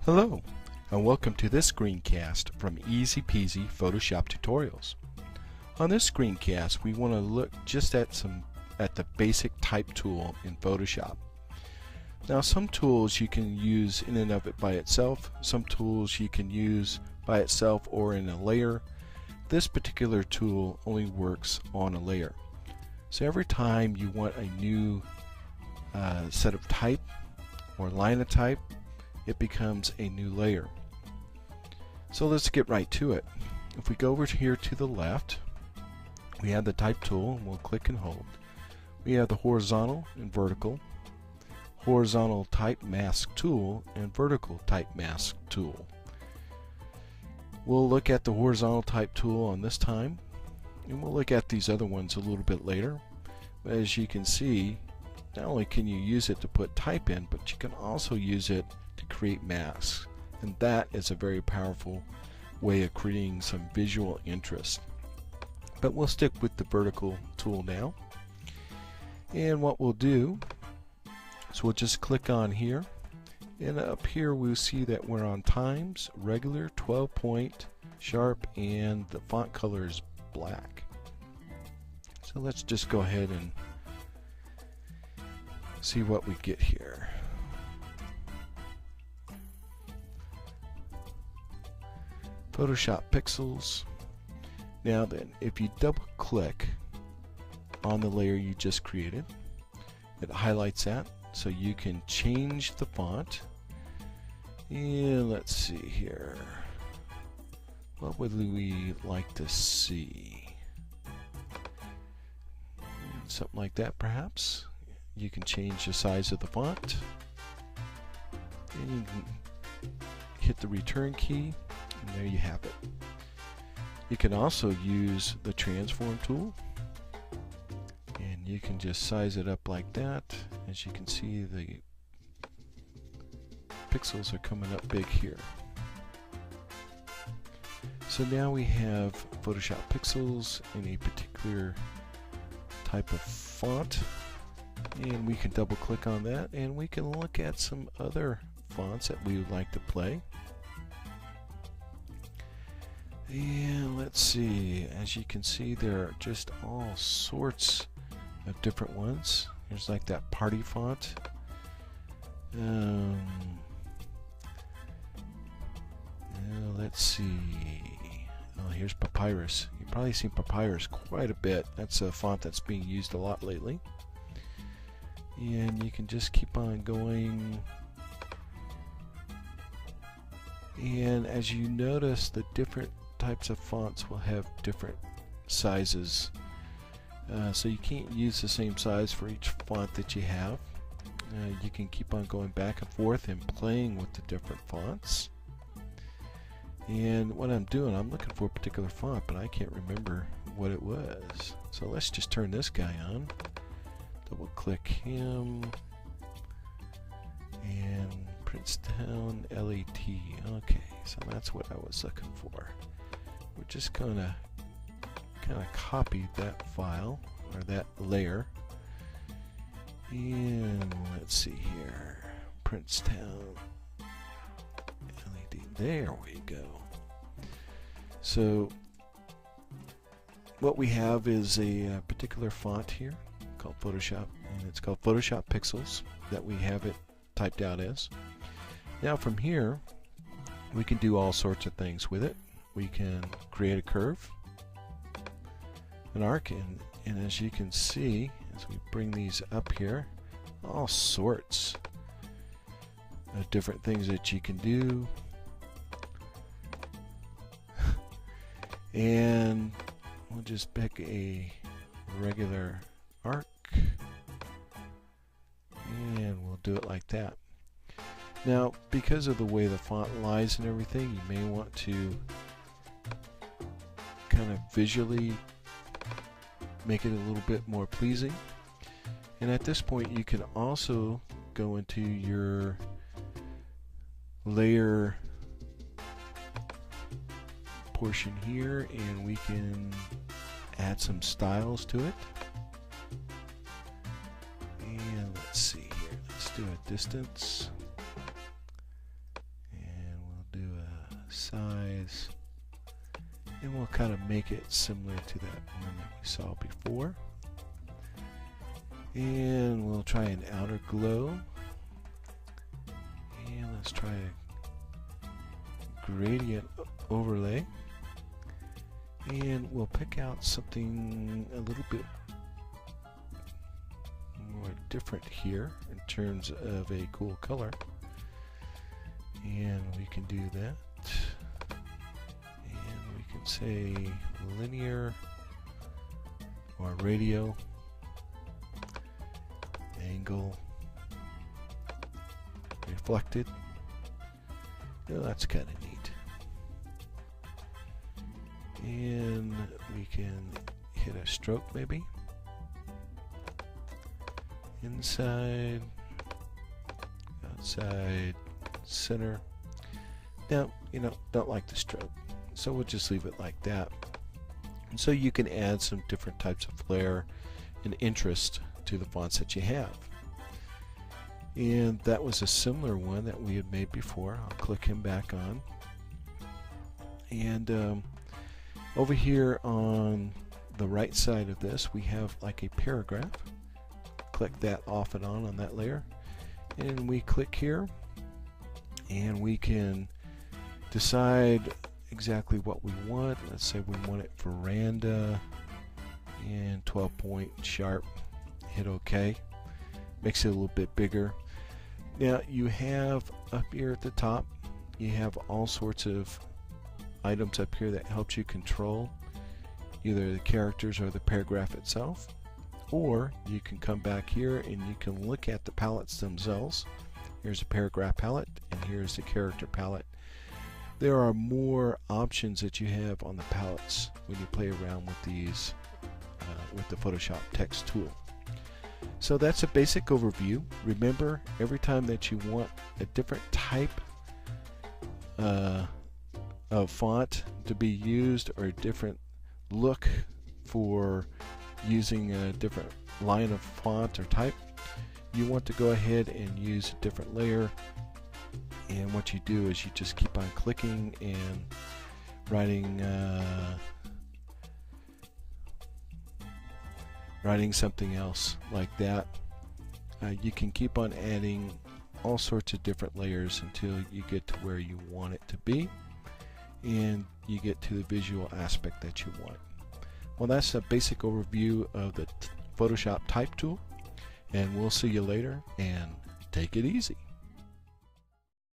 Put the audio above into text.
Hello, and welcome to this screencast from Easy Peasy Photoshop Tutorials. On this screencast, we want to look just at the basic type tool in Photoshop. Now, some tools you can use in and of it by itself. Some tools you can use by itself or in a layer. This particular tool only works on a layer. So every time you want a new set of type or line of type, it becomes a new layer. So let's get right to it. If we go over here to the left, we have the type tool, and we'll click and hold. We have the horizontal and vertical, horizontal type mask tool, and vertical type mask tool. We'll look at the horizontal type tool on this time, and we'll look at these other ones a little bit later. As you can see, not only can you use it to put type in, but you can also use it to create masks, and that is a very powerful way of creating some visual interest. But we'll stick with the vertical tool now, and what we'll do is we'll just click on here, and up here we'll see that we're on times, regular, 12 point, sharp, and the font color is black. So let's just go ahead and see what we get here. Photoshop Pixels. Now then, if you double click on the layer you just created, it highlights that so you can change the font. And let's see here, what would we like to see? Something like that perhaps. You can change the size of the font, and you can hit the return key, and there you have it. You can also use the transform tool, and you can just size it up like that. As you can see, the pixels are coming up big here. So now we have Photoshop Pixels in a particular type of font, and we can double click on that, and we can look at some other fonts that we would like to play. And let's see, as you can see, there are just all sorts of different ones. There's like that party font. Let's see. Oh, here's Papyrus. You've probably seen Papyrus quite a bit. That's a font that's being used a lot lately. And you can just keep on going. And as you notice, the different types of fonts will have different sizes. So you can't use the same size for each font that you have. You can keep on going back and forth and playing with the different fonts. And what I'm doing, I'm looking for a particular font, but I can't remember what it was. So let's just turn this guy on. Double click him. And Princetown LAT. Okay, so that's what I was looking for. We're just gonna kind of copy that file or that layer. And let's see here. Princetown LED. There we go. So what we have is a particular font here called Photoshop, and it's called Photoshop Pixels that we have it typed out as. Now from here we can do all sorts of things with it. We can create a curve, an arc, and as you can see, as we bring these up here, all sorts of different things that you can do. And we'll just pick a regular arc, and we'll do it like that. Now, because of the way the font lies and everything, you may want to kind of visually make it a little bit more pleasing. And at this point, you can also go into your layer portion here, and we can add some styles to it. And let's see here, let's do a distance, and size, and we'll kind of make it similar to that one that we saw before. And we'll try an outer glow, and let's try a gradient overlay, and we'll pick out something a little bit more different here in terms of a cool color, and we can do that, and we can say linear or radial, angle, reflected. Oh, that's kind of neat. And we can hit a stroke maybe. Inside, outside, center. Now, don't like the stroke, so we'll just leave it like that. And so you can add some different types of flair and interest to the fonts that you have. And that was a similar one that we had made before. I'll click him back on. And over here on the right side of this, we have like a paragraph. Click that off and on that layer. And we click here, and we can decide exactly what we want. Let's say we want it veranda and 12-point sharp. Hit OK. Makes it a little bit bigger. Now you have up here at the top, you have all sorts of items up here that helps you control either the characters or the paragraph itself. Or you can come back here and you can look at the palettes themselves. Here's a paragraph palette, and here's the character palette. There are more options that you have on the palettes when you play around with these with the Photoshop text tool. So that's a basic overview. Remember, every time that you want a different type of font to be used, or a different look for using a different line of font or type, you want to go ahead and use a different layer. And what you do is you just keep on clicking and writing something else like that. You can keep on adding all sorts of different layers until you get to where you want it to be, and you get to the visual aspect that you want. Well, that's a basic overview of the Photoshop type tool, and we'll see you later, and take it easy.